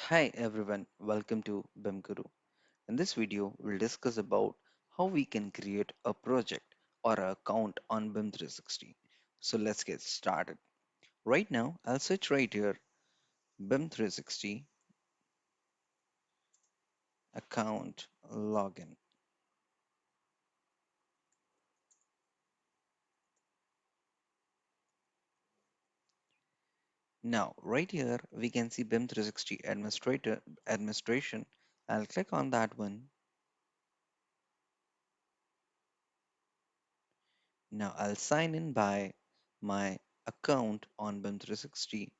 Hi everyone, welcome to BIM Guru. In this video, we'll discuss about how we can create a project or an account on BIM 360. So let's get started. Right now, I'll search right here BIM 360 account login. Now, right here, we can see BIM 360 administration. I'll click on that one. Now, I'll sign in by my account on BIM 360.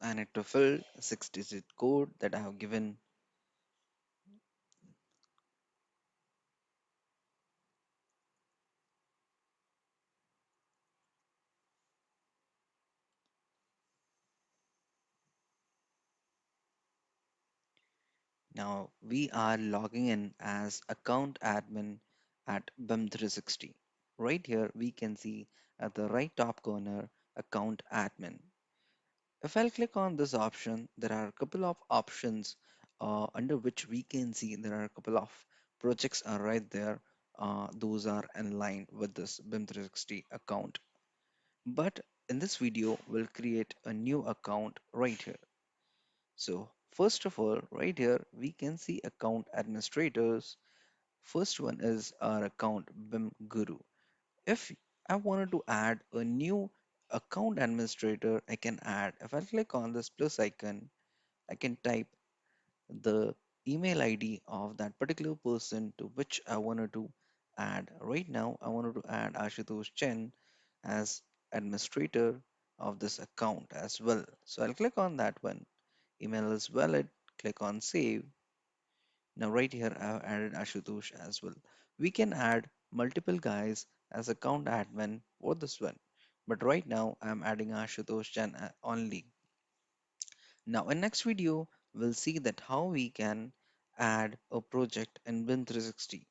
I need to fill 6-digit code that I have given. Now we are logging in as account admin at BIM 360. Right here we can see at the right top corner account admin. If I'll click on this option, there are a couple of options under which we can see there are a couple of projects are right there. Those are in line with this BIM 360 account. But in this video, we'll create a new account right here. So first of all, right here, we can see account administrators. First one is our account BIM Guru. If I wanted to add a new account administrator, I can add. If I click on this plus icon, I can type the email ID of that particular person to which I wanted to add. Right now, I wanted to add Ashutosh Chen as administrator of this account as well. So I'll click on that one. Email is valid. Click on save. Now right here I have added Ashutosh as well. We can add multiple guys as account admin for this one. But right now I'm adding Ashutosh Jan only. Now in next video we'll see that how we can add a project in BIM 360.